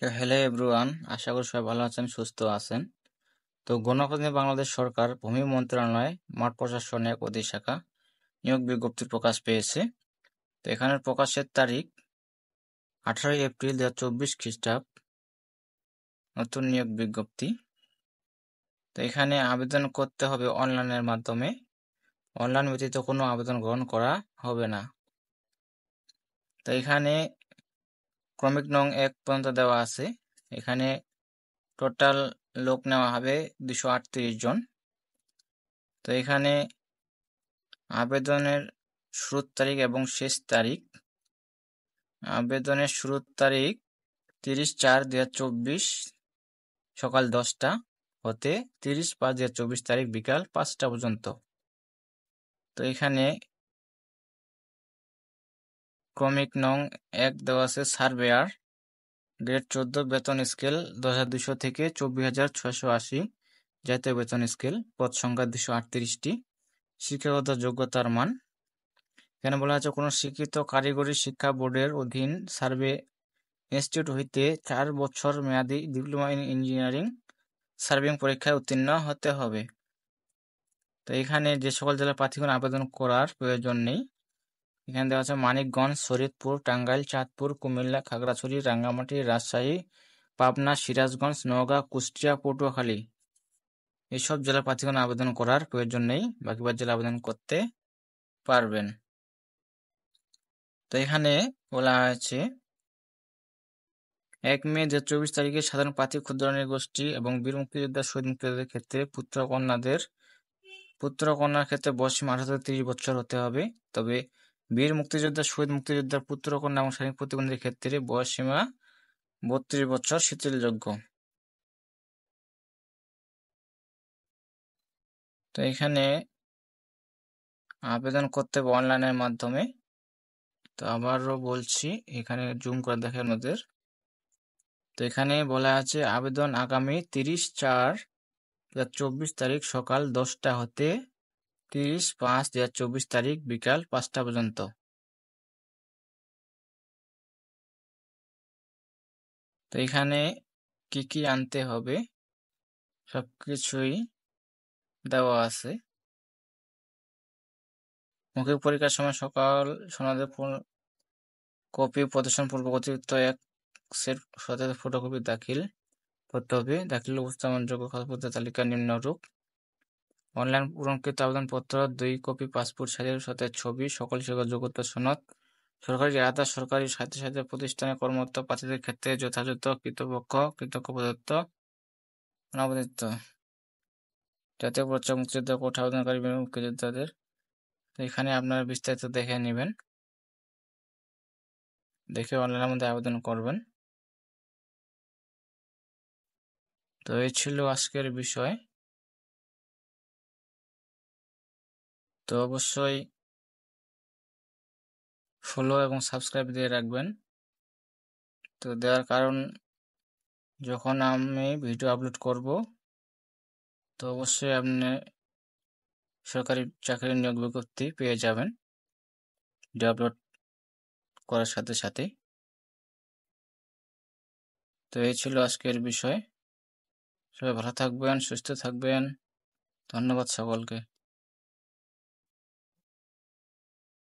Hello everyone, আশা করি সবাই ভালো আছেন, সুস্থ আছেন। তো গণপ্রজাতন্ত্রী বাংলাদেশ সরকার ভূমি মন্ত্রণালয় মাঠ প্রশাসন এক অধিশাখা নিয়োগ বিজ্ঞপ্তি প্রকাশ পেয়েছে। তো এখানের প্রকাশের তারিখ 18 এপ্রিল 2024 খ্রিস্টাব্দ। নতুন নিয়োগ বিজ্ঞপ্তি। তো এখানে আবেদন করতে হবে অনলাইনের মাধ্যমে। অনলাইন ব্যতীত কোনো আবেদন গ্রহণ করা হবে না। তো এখানে ক্রমিক নং 1 পর্যন্ত দেওয়া আছে। এখানে টোটাল লোক নেওয়া হবে 238 জন। তো এখানে আবেদনের শুরুর তারিখ এবং শেষ তারিখ। আবেদনের শুরুর তারিখ 30/4/2024 সকাল 10টা হতে 30/5/2024 তারিখ বিকাল 5টা পর্যন্ত। তো এখানে ক্রমিক নং 1 দেওয়া আছে সার্ভেয়ার, গ্রেড 14, বেতন স্কেল 10,200 থেকে 24,680, জাতীয় বেতন স্কেল, পদ সংখ্যা 238টি, শিক্ষাগত যোগ্যতার মান। এখানে বলা আছে কোনো স্বীকৃত কারিগরি শিক্ষা বোর্ডের অধীন সার্ভে ইনস্টিটিউট হইতে 4 বছর মেয়াদী ডিপ্লোমা ইন ইঞ্জিনিয়ারিং সার্ভেইং পরীক্ষায় উত্তীর্ণ হতে হবে। তো এখানে যে সকল জেলার প্রার্থীগণ আবেদন করার প্রয়োজন নেই, এখানে দেওয়া আছে মানিকগঞ্জ, শরীয়তপুর, টাঙ্গাইল, চাঁদপুর, কুমিল্লা, খাগড়াছড়ি, রাঙ্গামাটি, রাজশাহী, পাবনা, সিরাজগঞ্জ, নওগাঁ, কুষ্টিয়া, পটুয়াখালী এইসব জেলার প্রার্থীগণ আবেদন করার প্রয়োজন নেই, বাকিবার জেলা আবেদন করতে পারবেন। তো এখানে বলা হয়েছে 1 মে 2024 তারিখে সাধারণ প্রার্থী, ক্ষুদ্র নৃগোষ্ঠী এবং বীর মুক্তিযোদ্ধা, শহীদ মুক্তিযোদ্ধাদের ক্ষেত্রে পুত্র-কন্যার ক্ষেত্রে বয়সসীমা 18 থেকে 30 বছর হতে হবে। তবে বীর মুক্তিযোদ্ধা, শহীদ মুক্তিযোদ্ধার পুত্র-কন্যা এবং শারীরিক প্রতিবন্ধীর ক্ষেত্রে বয়সসীমা 32 বছর শিথিলযোগ্য। তো এখানে আবেদন করতে হবে অনলাইনের মাধ্যমে। তো আবারও বলছি, এখানে জুম করে দেখেন ওদের। তো এখানে বলা আছে আবেদন আগামী 30/4/2024 তারিখ সকাল 10টা হতে 30/5/2024 তারিখ বিকাল 5টা পর্যন্ত। তো এখানে কি কি আনতে হবে সবকিছুই দেওয়া আছে। মৌখিক পরীক্ষার সময় সকল সনদের কপি প্রদর্শন পূর্বক অতিরিক্ত 1 সেট সতেজ ফটোকপি দাখিল করতে হবে। দাখিল উপস্থাপনযোগ্য কাগজপত্রের তালিকা নিম্নরূপ: অনলাইন পূরণকৃত আবেদনপত্র, 2 কপি পাসপোর্ট সাইজের সতেজ ছবি, সকল শিক্ষাগত যোগ্যতা সনদ, সরকারি আধা সরকারি স্বায়ত্তশাসিত প্রতিষ্ঠানে কর্মরত প্রার্থীদের ক্ষেত্রে যথাযথ কৃতজ্ঞ প্রদত্ত অনাবদিত জাতীয় পরিচয় মুক্তিযোদ্ধা কোটা আবেদনকারী বীর মুক্তিযোদ্ধাদের। এখানে আপনারা বিস্তারিত দেখে নেবেন, দেখে অনলাইনের মধ্যে আবেদন করবেন। তো এই ছিল আজকের বিষয়। তো অবশ্যই ফলো এবং সাবস্ক্রাইব দিয়ে রাখবেন। তো দেওয়ার কারণ, যখন আমি ভিডিও আপলোড করব তো অবশ্যই আপনি সরকারি চাকরির নিয়োগ বিজ্ঞপ্তি পেয়ে যাবেন ভিডিও আপলোড করার সাথে সাথে। তো এই ছিল আজকের বিষয়। সবাই ভালো থাকবেন, সুস্থ থাকবেন। ধন্যবাদ সকলকে।